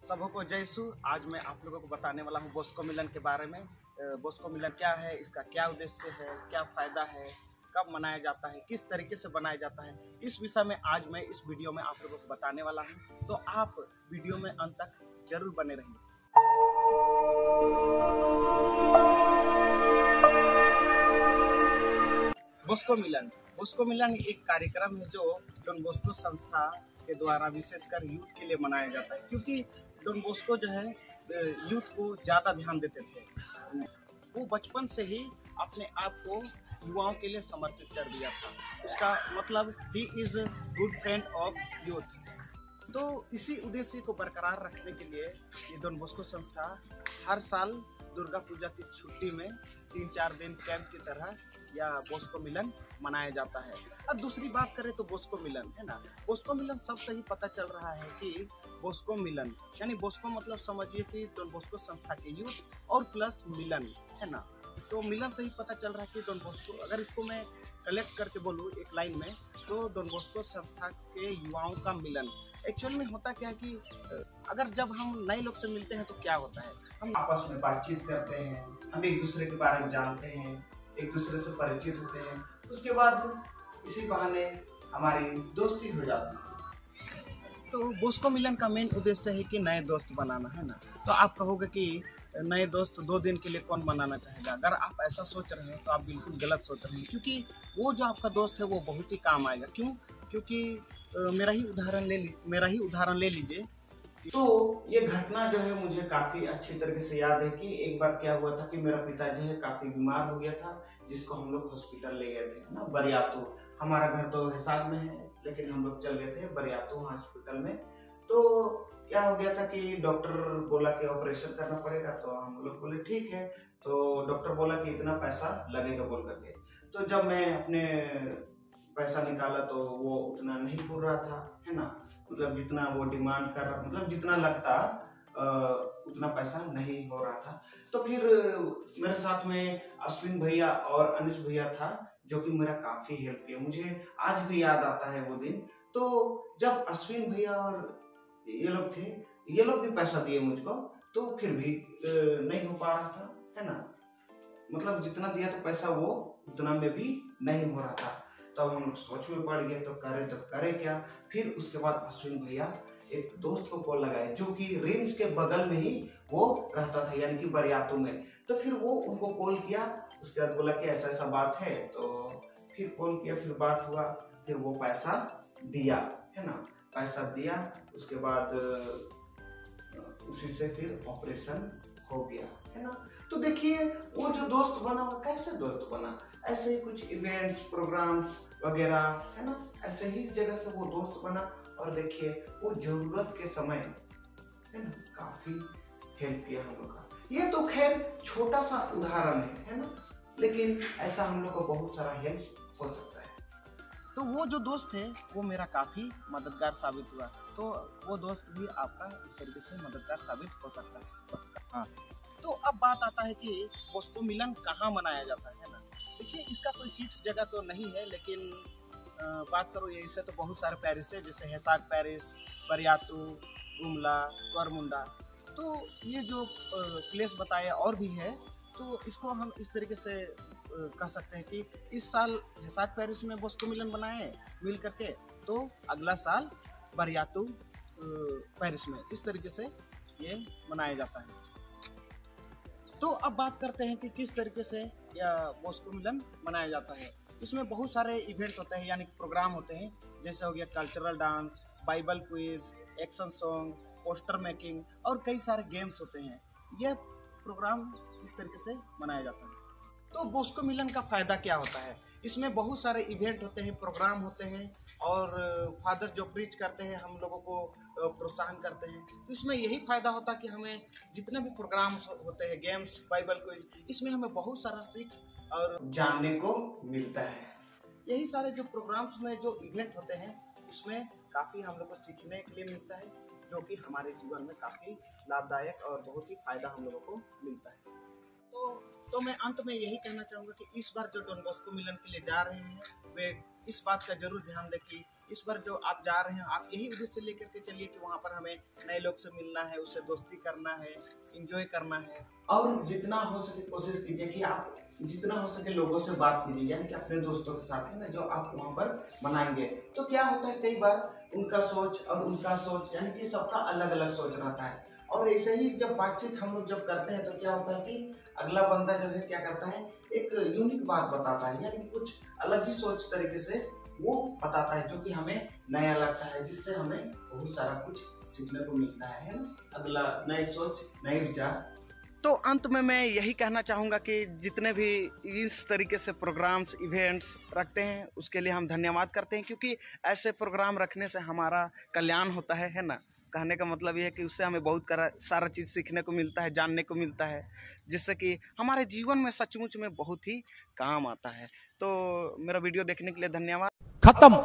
सबको जय सु। आज मैं आप लोगों को बताने वाला हूँ बॉस्को मिलन के बारे में। बॉस्को मिलन क्या है, इसका क्या उद्देश्य है, क्या फ़ायदा है, कब मनाया जाता है, किस तरीके से बनाया जाता है, इस विषय में आज मैं इस वीडियो में आप लोगों को बताने वाला हूँ। तो आप वीडियो में अंत तक जरूर बने रहिए। बॉस्को मिलन एक कार्यक्रम है जो डॉन बॉस्को संस्था के द्वारा विशेषकर यूथ के लिए मनाया जाता है, क्योंकि डॉन बॉस्को जो है यूथ को ज़्यादा ध्यान देते थे। वो बचपन से ही अपने आप को युवाओं के लिए समर्पित कर दिया था। उसका मतलब he is good friend of youth. तो इसी उद्देश्य को बरकरार रखने के लिए ये डॉन बॉस्को संस्था हर साल दुर्गा पूजा की छुट्टी में 3-4 दिन कैंप की तरह या बॉस्को मिलन मनाया जाता है। और दूसरी बात करें तो बॉस्को मिलन है ना, बॉस्को मिलन सबसे ही पता चल रहा है कि बॉस्को मिलन यानी बॉस्को मतलब समझिए कि डॉन बॉस्को संस्था के यूथ और प्लस मिलन है ना। तो मिलन से ही पता चल रहा है कि डॉन बॉस्को, अगर इसको मैं कलेक्ट करके बोलूँ एक लाइन में, तो डॉन बॉस्को संस्था के युवाओं का मिलन। एक्चुअल में होता क्या है कि अगर जब हम नए लोग से मिलते हैं तो क्या होता है, हम आपस में बातचीत करते हैं, हम एक दूसरे के बारे में जानते हैं, एक दूसरे से परिचित होते हैं, उसके बाद इसी बहाने हमारी दोस्ती हो जाती है। तो बॉस्को मिलन का मेन उद्देश्य है कि नए दोस्त बनाना है ना। तो आप कहोगे कि नए दोस्त 2 दिन के लिए कौन बनाना चाहेगा। अगर आप ऐसा सोच रहे हैं तो आप बिल्कुल गलत सोच रहे हैं, क्योंकि वो जो आपका दोस्त है वो बहुत ही काम आएगा। क्यों? क्योंकि मेरा ही उदाहरण ले लीजिए। तो ये घटना जो है मुझे काफ़ी अच्छी तरीके से याद है कि एक बार क्या हुआ था कि मेरा पिताजी है काफ़ी बीमार हो गया था, जिसको हम लोग हॉस्पिटल ले गए थे ना, बरियातू। हमारा घर तो हिसार में है, लेकिन हम लोग चल गए थे बरियातू हॉस्पिटल में। तो क्या हो गया था कि डॉक्टर बोला कि ऑपरेशन करना पड़ेगा, तो हम लोग बोले ठीक है। तो डॉक्टर बोला कि इतना पैसा लगेगा बोल करके। तो जब मैं अपने पैसा निकाला तो वो उतना नहीं पूर रहा था है ना, मतलब जितना वो डिमांड कर रहा, मतलब जितना लगता उतना पैसा नहीं हो रहा था। तो फिर मेरे साथ में अश्विन भैया और अनिश भैया था, जो कि मेरा काफ़ी हेल्प किया। मुझे आज भी याद आता है वो दिन। तो जब अश्विन भैया और ये लोग थे, ये लोग भी पैसा दिए मुझको, तो फिर भी नहीं हो पा रहा था है ना, मतलब जितना दिया था पैसा वो उतना में भी नहीं हो रहा था। तब हम लोग सोच में पड़ गए, तो करे क्या। फिर उसके बाद अश्विन भैया एक दोस्त को कॉल लगाए, जो कि रिम्स के बगल में ही वो रहता था, यानी कि बरियातू में। तो फिर वो उनको कॉल किया, उसके बाद बोला कि ऐसा ऐसा बात है। तो फिर कॉल किया, फिर बात हुआ, फिर वो पैसा दिया है ना, पैसा दिया। उसके बाद उसी से फिर ऑपरेशन हो गया है ना। तो देखिए वो जो दोस्त बना, वो कैसे दोस्त बना, ऐसे ही कुछ इवेंट्स प्रोग्राम्स वगैरह है ना, ऐसे ही जगह से वो दोस्त बना। और देखिए वो जरूरत के समय है ना काफी हेल्प किया हम लोग का। ये तो खैर छोटा सा उदाहरण है ना, लेकिन ऐसा हम लोग को बहुत सारा हेल्प हो सकता है। तो वो जो दोस्त है वो मेरा काफ़ी मददगार साबित हुआ। तो वो दोस्त भी आपका इस तरीके से मददगार साबित हो सकता है। हाँ, तो अब बात आता है कि बॉस्को मिलन कहाँ मनाया जाता है ना। देखिए इसका कोई फिक्स जगह तो नहीं है, लेकिन बात करो ये इससे तो बहुत सारे पैरिस है, जैसे हेसाक पैरिस, बरियातू, गुमला, करमुंडा। तो ये जो प्लेस बताए और भी है, तो इसको हम इस तरीके से कह सकते हैं कि इस साल हेसाक पैरिस में बॉस्को मिलन बनाए मिल करके, तो अगला साल बरियातू पैरिस में, इस तरीके से ये मनाया जाता है। तो अब बात करते हैं कि किस तरीके से यह बॉस्को मिलन मनाया जाता है। इसमें बहुत सारे इवेंट्स होते हैं, यानी प्रोग्राम होते हैं, जैसे हो गया cultural dance, Bible quiz, action song, poster making और कई सारे गेम्स होते हैं। यह प्रोग्राम इस तरीके से मनाया जाता है। तो बॉस्को मिलन का फ़ायदा क्या होता है? इसमें बहुत सारे इवेंट होते हैं, प्रोग्राम होते हैं, और फादर जो प्रीच करते हैं हम लोगों को प्रोत्साहन करते हैं। तो इसमें यही फ़ायदा होता है कि हमें जितने भी प्रोग्राम्स होते हैं, गेम्स, बाइबल क्विज, इसमें हमें बहुत सारा सीख और जानने को मिलता है। यही सारे जो प्रोग्राम्स में जो इवेंट होते हैं, उसमें काफ़ी हम लोग को सीखने के लिए मिलता है, जो कि हमारे जीवन में काफ़ी लाभदायक और बहुत ही फ़ायदा हम लोगों को मिलता है। तो मैं अंत में यही कहना चाहूँगा कि इस बार जो डॉन बॉस्को मिलन के लिए जा रहे हैं, वे इस बात का जरूर ध्यान दें कि इस बार जो आप जा रहे हैं आप यही उद्देश्य लेकर के चलिए कि वहाँ पर हमें नए लोग से मिलना है, उससे दोस्ती करना है, इंजॉय करना है। और जितना हो सके कोशिश कीजिए कि आप जितना हो सके लोगों से बात कीजिए, यानी कि अपने दोस्तों के साथ है ना, जो आप वहाँ पर मनाएंगे। तो क्या होता है, कई बार उनका सोच और उनका सोच यानी कि सबका अलग अलग सोच रहता है, और ऐसे ही जब बातचीत हम लोग जब करते हैं तो क्या होता है कि अगला बंदा जो है क्या करता है, एक यूनिक बात बताता है, यानी कुछ अलग ही सोच तरीके से वो बताता है, जो कि हमें नया लगता है, जिससे हमें बहुत सारा कुछ सीखने को मिलता है ना। अगला नए सोच नए विचार। तो अंत में मैं यही कहना चाहूँगा कि जितने भी इस तरीके से प्रोग्राम्स इवेंट्स रखते हैं उसके लिए हम धन्यवाद करते हैं, क्योंकि ऐसे प्रोग्राम रखने से हमारा कल्याण होता है ना। कहने का मतलब ये है कि उससे हमें बहुत सारा चीज़ सीखने को मिलता है, जानने को मिलता है, जिससे कि हमारे जीवन में सचमुच में बहुत ही काम आता है। तो मेरा वीडियो देखने के लिए धन्यवाद। खत्म।